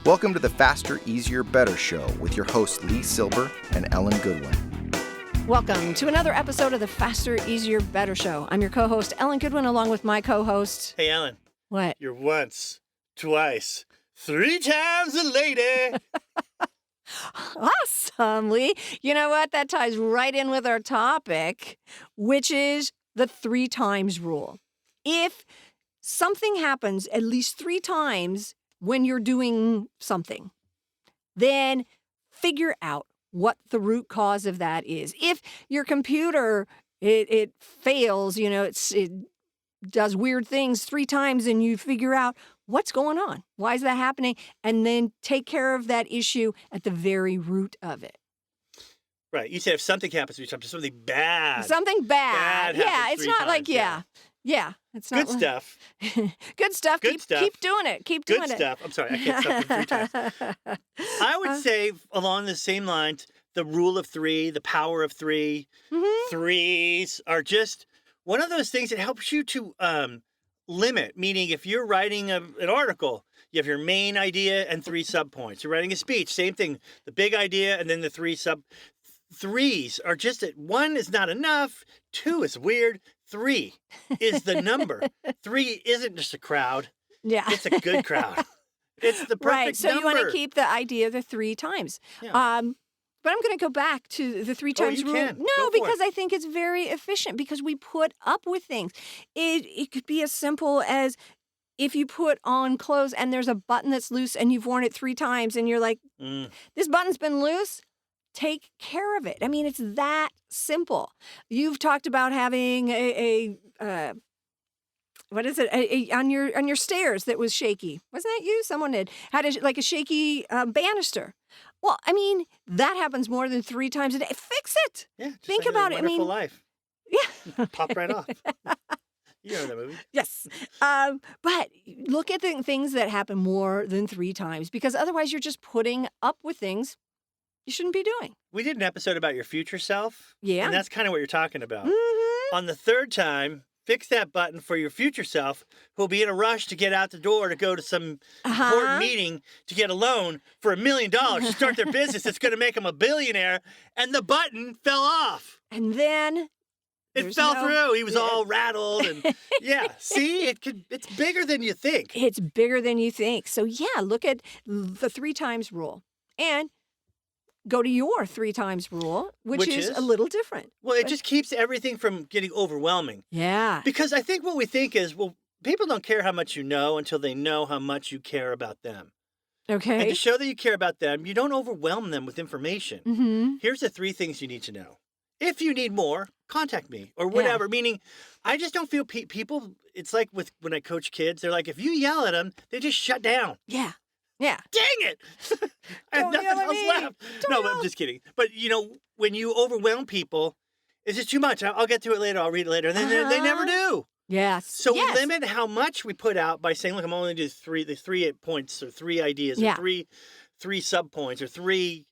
Welcome to the Faster, Easier, Better show with your hosts Lee Silber and Ellen Goodwin. Welcome to another episode of the Faster, Easier, Better show. I'm your co-host, Ellen Goodwin, along with my co-host... Hey, Ellen. What? You're once, twice, 3 times a lady. Awesome, Lee. You know what? That ties right in with our topic, which is the 3 times rule. If something happens at least 3 times when you're doing something, then figure out what the root cause of that is. If your computer, it fails, it does weird things 3 times and you figure out what's going on. Why is that happening? And then take care of that issue at the very root of it. Right. You said if something happens to you, something bad. Something bad. Yeah, it's not like, Yeah, it's not good stuff. Good stuff. Good stuff. Keep doing it. Keep doing Good it. stuff. I'm sorry, I can't stop them 3 times. I would say along the same lines, the rule of 3, the power of 3, threes are just one of those things that helps you to limit. Meaning, if you're writing an article, you have your main idea and 3 subpoints. You're writing a speech, same thing. The big idea and then the 3 threes are just that 1 is not enough, 2 is weird, 3 is the number. 3 isn't just a crowd. Yeah. It's a good crowd. It's the perfect right. So number. you want to keep the idea the 3 times. Yeah. But I'm going to go back to the 3 times you rule. can. No, Go for because it. I think it's very efficient because we put up with things. It could be as simple as if you put on clothes and there's a button that's loose and you've worn it 3 times and you're like, this button's been loose. Take care of it. I mean, it's that simple. You've talked about having what is it? On your stairs that was shaky. Wasn't that you? Someone had a shaky banister. Well, I mean, that happens more than 3 times a day. Fix it. Yeah. Just Think like about A it. Wonderful Life. Yeah. Pop right off. You know that movie. Yes. But look at the things that happen more than 3 times because otherwise you're just putting up with things you shouldn't be doing. We did an episode about your future self. Yeah. And that's kind of what you're talking about. Mm-hmm. On the 3rd time, fix that button for your future self who'll be in a rush to get out the door to go to some important meeting to get a loan for $1 million to start their business that's going to make them a billionaire. And the button fell off. And then it fell through. He was all rattled. And yeah, see, it's bigger than you think. It's bigger than you think. So yeah, look at the 3 times rule and go to your 3 times rule, which is a little different. Well, it just keeps everything from getting overwhelming. Yeah. Because I think what we think is, well, people don't care how much you know until they know how much you care about them. Okay. And to show that you care about them, you don't overwhelm them with information. Mm-hmm. Here's the 3 things you need to know. If you need more, contact me or whatever. Meaning, I just don't feel people, it's like when I coach kids, they're like, if you yell at them, they just shut down. Yeah. Yeah. Dang it! I have nothing else left. No, but I'm just kidding. But, when you overwhelm people, it's just too much. I'll get to it later. I'll read it later. And then they never do. Yes. So we limit how much we put out by saying, look, I'm only going to do the 3 points or 3 ideas or 3 subpoints or 3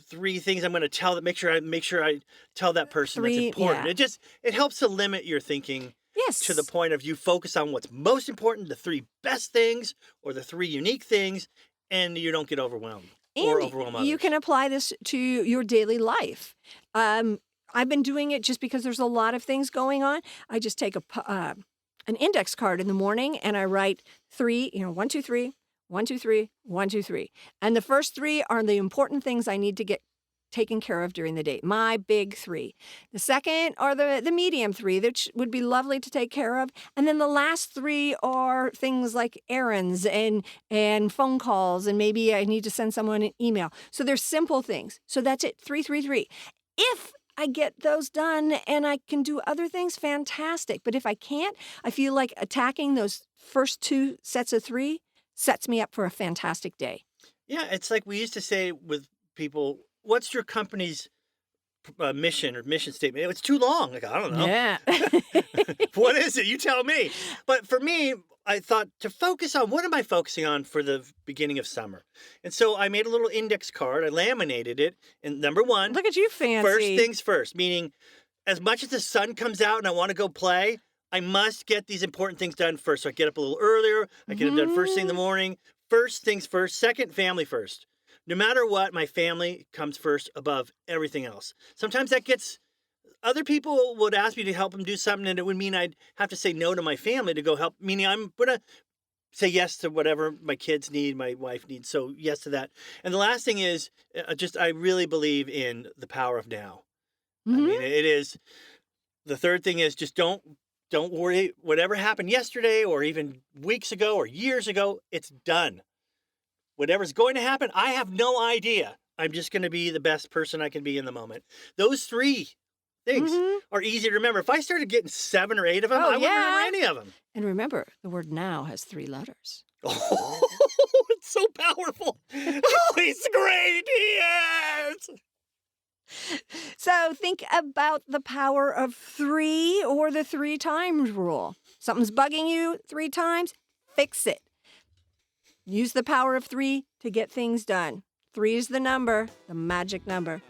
3 things I'm going to tell that make sure I tell that person that's important. It helps to limit your thinking. Yes. To the point of you focus on what's most important, the 3 best things or the 3 unique things, and you don't get overwhelmed or overwhelm others. You can apply this to your daily life. I've been doing it just because there's a lot of things going on. I just take an index card in the morning and I write 3, 1, 2, 3, 1, 2, 3, 1, 2, 3. And the first 3 are the important things I need to get taken care of during the day. My big 3. The second are the medium 3, which would be lovely to take care of. And then the last 3 are things like errands and phone calls, and maybe I need to send someone an email. So they're simple things. So that's it. 3, 3, 3. If I get those done and I can do other things, fantastic. But if I can't, I feel like attacking those first 2 sets of 3 sets me up for a fantastic day. Yeah, it's like we used to say with people, what's your company's mission or mission statement? It's too long. Like, I don't know. Yeah. What is it? You tell me. But for me, I thought to focus on what am I focusing on for the beginning of summer? And so I made a little index card. I laminated it. And number 1. Look at you, fancy. First things first, meaning as much as the sun comes out and I want to go play, I must get these important things done first. So I get up a little earlier. I get them done first thing in the morning. first things first, second, family first. No matter what, my family comes first above everything else. Sometimes that gets, other people would ask me to help them do something, and it would mean I'd have to say no to my family to go help, meaning I'm going to say yes to whatever my kids need, my wife needs. So yes to that. And the last thing is I really believe in the power of now. I mean, it is, the third thing is just don't worry. Whatever happened yesterday or even weeks ago or years ago, it's done. Whatever's going to happen, I have no idea. I'm just going to be the best person I can be in the moment. Those three things are easy to remember. If I started getting 7 or 8 of them, I wouldn't remember any of them. And remember, the word now has 3 letters. Oh, it's so powerful. Oh, he's great. He is. So think about the power of 3 or the 3 times rule. Something's bugging you 3 times, fix it. Use the power of 3 to get things done. 3 is the number, the magic number.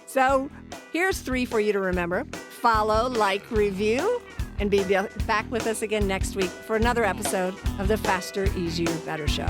So here's 3 for you to remember. Follow, like, review, and be back with us again next week for another episode of the Faster, Easier, Better Show.